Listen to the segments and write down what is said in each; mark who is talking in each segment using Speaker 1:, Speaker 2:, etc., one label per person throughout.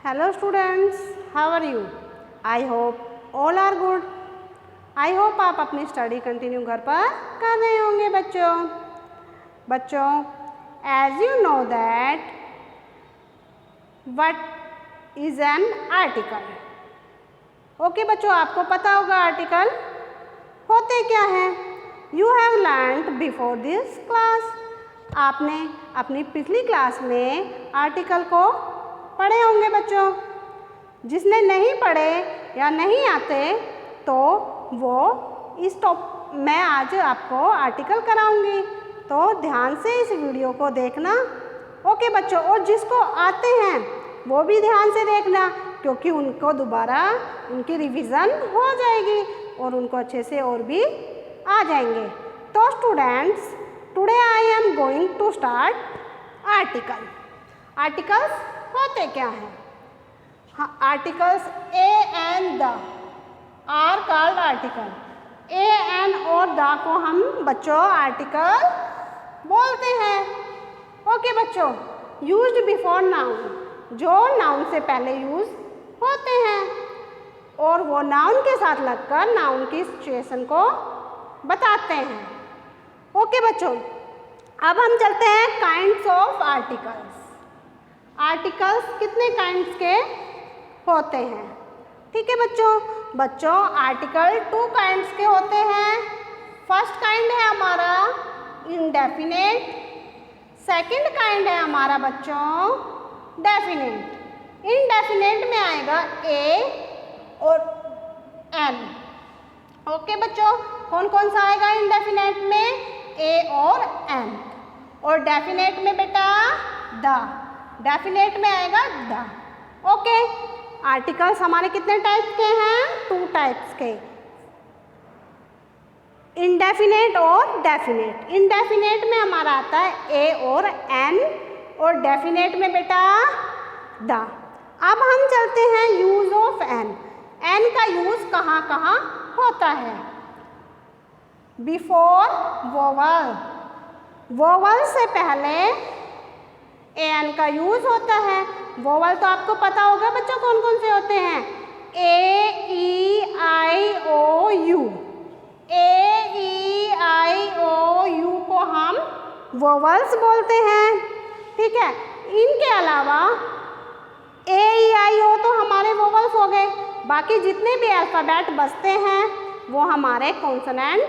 Speaker 1: Hello students, how are you? I hope all are good. I hope आप अपनी study continue घर पर कर रहे होंगे बच्चों as you know that what is an article? Okay बच्चों, आपको पता होगा आर्टिकल होते क्या हैं. You have learned before this class. आपने अपनी पिछली क्लास में आर्टिकल को पढ़े होंगे बच्चों. जिसने नहीं पढ़े या नहीं आते तो वो मैं आज आपको आर्टिकल कराऊंगी, तो ध्यान से इस वीडियो को देखना. ओके बच्चों, और जिसको आते हैं वो भी ध्यान से देखना, क्योंकि उनको दोबारा उनकी रिवीजन हो जाएगी और उनको अच्छे से और भी आ जाएंगे. तो students, today I am going to start article. Articles होते क्या हैं? हाँ, articles a and the are called article. A an और द को हम बच्चों आर्टिकल बोलते हैं. ओके बच्चों, यूज्ड बिफोर नाउन, जो नाउन से पहले यूज होते हैं और वो नाउन के साथ लगकर नाउन की सिचुएशन को बताते हैं. ओके बच्चों, अब हम चलते हैं काइंड्स ऑफ आर्टिकल्स. आर्टिकल्स कितने काइंड्स के होते हैं? ठीक है बच्चों आर्टिकल 2 काइंड्स के होते हैं. फर्स्ट काइंड है हमारा इनडेफिनेट, सेकंड काइंड है हमारा बच्चों डेफिनेट. इनडेफिनेट में आएगा ए और एन. ओके बच्चों, कौन कौन सा आएगा इनडेफिनेट में? ए और एन. और डेफिनेट में बेटा द. डेफिनेट में आएगा द. ओके, आर्टिकल्स हमारे कितने टाइप के हैं? 2 टाइप्स के, इनडेफिनेट और डेफिनेट. इनडेफिनेट में हमारा आता है ए और एन और डेफिनेट में बेटा द. अब हम चलते हैं यूज ऑफ एन. एन का यूज कहाँ कहाँ होता है? बिफोर वोवल, वोवल से पहले एन का यूज होता है. वोवल तो आपको पता होगा बच्चों कौन कौन से होते हैं? ए ई आई ओ you. A E I O you को हम वोवल्स बोलते हैं. ठीक है, इनके अलावा ए ई आई ओ तो हमारे वोवल्स हो गए. बाकी जितने भी अल्फ़ाबेट बचते हैं वो हमारे कॉन्सोनेंट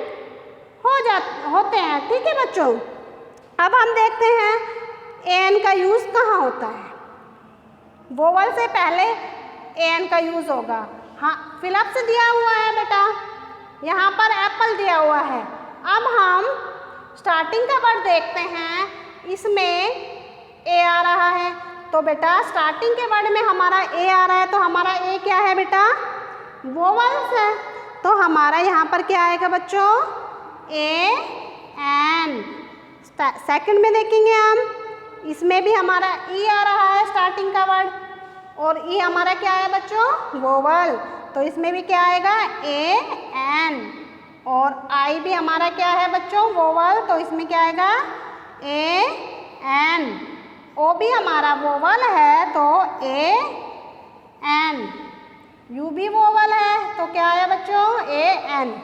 Speaker 1: होते हैं. ठीक है बच्चों, अब हम देखते हैं एन का यूज़ कहाँ होता है. वोवल से पहले एन का यूज़ होगा. हाँ, फिलअप से दिया हुआ है बेटा, यहाँ पर एप्पल दिया हुआ है. अब हम स्टार्टिंग का वर्ड देखते हैं, इसमें ए आ रहा है. तो बेटा स्टार्टिंग के वर्ड में हमारा ए आ रहा है, तो हमारा ए क्या है बेटा? वोवल्स है. तो हमारा यहाँ पर क्या आएगा बच्चों? A N. सेकंड में देखेंगे हम, इसमें भी हमारा ई आ रहा है स्टार्टिंग का वर्ड, और ई हमारा क्या है बच्चों? वोवल. तो इसमें भी क्या आएगा? ए एन. और आई भी हमारा क्या है बच्चों? वोवल. तो इसमें क्या आएगा? A N. ओ भी हमारा वोवल है, तो ए एन. यू भी वोवल है, तो क्या आया बच्चों? A N.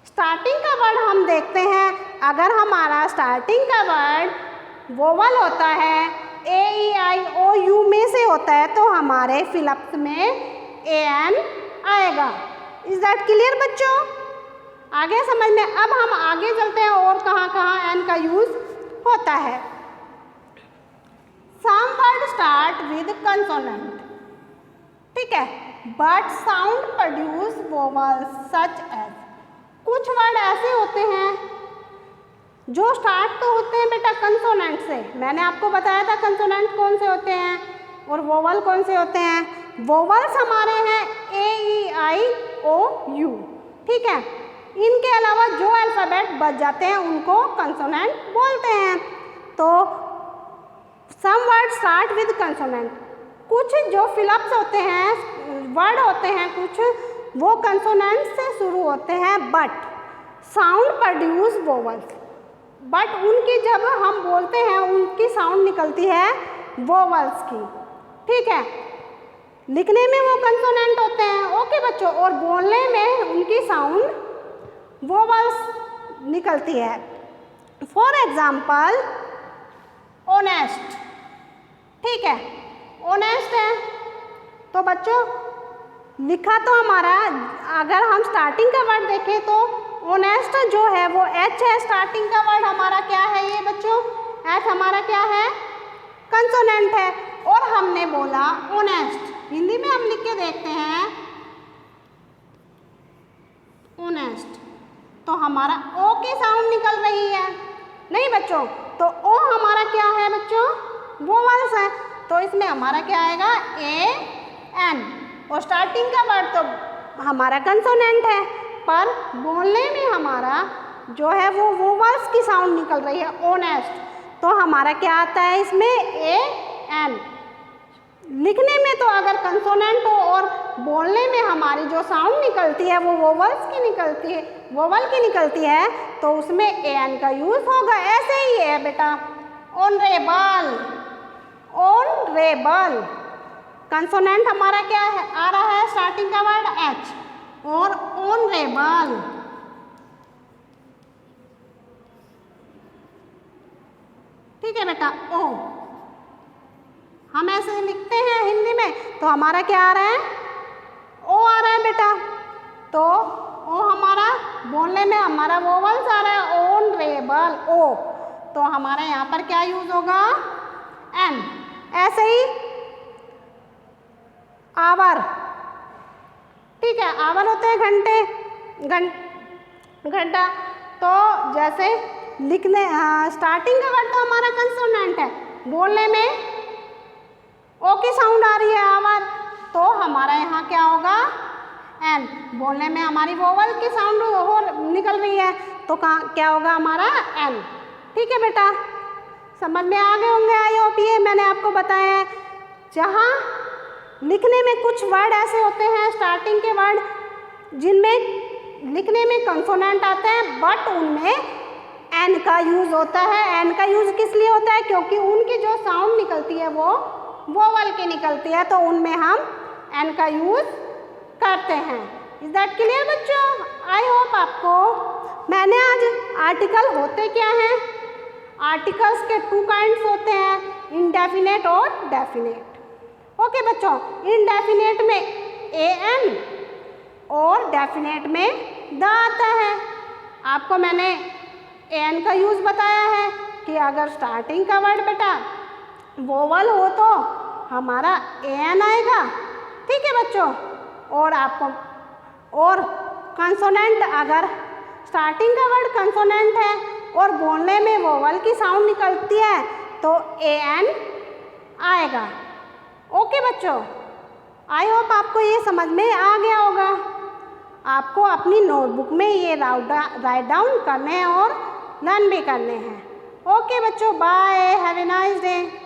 Speaker 1: स्टार्टिंग का वर्ड हम देखते हैं. अगर हमारा स्टार्टिंग का वर्ड वोवल होता है, ए ई आई ओ यू में से होता है, तो हमारे फिलअप्स में ए एन आएगा. इज दैट क्लियर बच्चों? आगे समझ में. अब हम आगे चलते हैं और कहाँ कहाँ एन का यूज़ होता है. Some word start with consonant. ठीक है, but sound produce vowels such as. कुछ वर्ड ऐसे होते हैं जो स्टार्ट तो होते हैं बेटा कंसोनेंट से. मैंने आपको बताया था कंसोनेंट कौन से होते हैं और वोवल कौन से होते हैं. वोवल्स हमारे हैं ए ई आई ओ यू. ठीक है, इनके अलावा जो अल्फ़ाबेट बच जाते हैं उनको कंसोनेंट बोलते हैं. तो some word start with consonant. कुछ जो फिलअप्स होते हैं, वर्ड होते हैं कुछ, वो कंसोनेंट से शुरू होते हैं, but sound produce vowels. But उनकी जब हम बोलते हैं उनकी साउंड निकलती है वोवल्स की. ठीक है, लिखने में वो कंसोनेंट होते हैं। ओके बच्चों, और बोलने में उनकी साउंड वोवल्स निकलती है। फॉर एग्जाम्पल ऑनेस्ट, ठीक है, ऑनेस्ट है तो बच्चों लिखा तो हमारा, अगर हम स्टार्टिंग का वर्ड देखें तो ऑनेस्ट जो है वो एच है, स्टार्टिंग का वर्ड हमारा क्या है ये बच्चों, एच हमारा क्या है, कंसोनेंट है। और हमने बोला ऑनेस्ट, हिंदी में हम लिख के देखते हैं ऑनेस्ट, तो हमारा ओ की साउंड निकल रही है, नहीं बच्चों, तो ओ हमारा क्या है बच्चों, वोवल्स है, तो इसमें हमारा क्या आएगा, ए एन, और स्टार्टिंग का वर्ड तो हमारा कंसोनेंट है, पर बोलने में हमारा जो है वो वोवल्स की साउंड निकल रही है, ऑनेस्ट, तो हमारा क्या आता है इसमें, ए एन। लिखने में तो अगर कंसोनेंट हो और बोलने में हमारी जो साउंड निकलती है वो वोवल्स की निकलती है, वोवल की निकलती है, तो उसमें ए एन का यूज होगा। ऐसे ही है बेटा, ऑनरेबल, ऑनरेबल कंसोनेंट हमारा क्या है, आ रहा है स्टार्टिंग का वर्ड एच, और ऑनरेबल, ठीक है बेटा, ओ हम ऐसे लिखते हैं हिंदी में, तो हमारा क्या आ रहा है, ओ आ रहा है बेटा, तो ओ हमारा बोलने में हमारा वोवल्स आ रहा है, ऑनरेबल, ओ, तो हमारा यहाँ पर क्या यूज होगा, एन। ऐसे ही आवर, ठीक है, आवर होते हैं घंटे, घंटा, तो जैसे लिखने स्टार्टिंग का वर्ड तो हमारा कंसोनेंट है, बोलने में ओ की साउंड आ रही है आवर, तो हमारा यहाँ क्या होगा, एन, बोलने में हमारी वोवल की साउंड हो निकल रही है, तो क्या होगा हमारा, एन। ठीक है बेटा, समझ में आ गए होंगे आई होप। ये मैंने आपको बताया है, जहाँ लिखने में कुछ वर्ड ऐसे होते हैं स्टार्टिंग के वर्ड जिनमें लिखने में कंसोनेंट आते हैं, बट उनमें एन का यूज होता है। एन का यूज किस लिए होता है, क्योंकि उनकी जो साउंड निकलती है वो वोवल की निकलती है, तो उनमें हम एन का यूज करते हैं। इज दैट क्लियर बच्चों? आई होप आपको मैंने आज आर्टिकल होते क्या हैं, आर्टिकल्स के टू काइंड्स होते हैं, इंडेफिनेट और डेफिनेट। ओके बच्चों, इंडेफिनेट में ए एन और डेफिनेट में द आता है। आपको मैंने ए एन का यूज बताया है कि अगर स्टार्टिंग का वर्ड बेटा वोवल हो तो हमारा ए एन आएगा, ठीक है बच्चों, और आपको और कंसोनेंट, अगर स्टार्टिंग का वर्ड कंसोनेंट है और बोलने में वोवल की साउंड निकलती है तो ए एन आएगा। ओके बच्चों, आई होप आपको ये समझ में आ गया होगा। आपको अपनी नोटबुक में ये राइट डाउन करने हैं और लर्न भी करने हैं। ओके बच्चों, bye, have a nice day.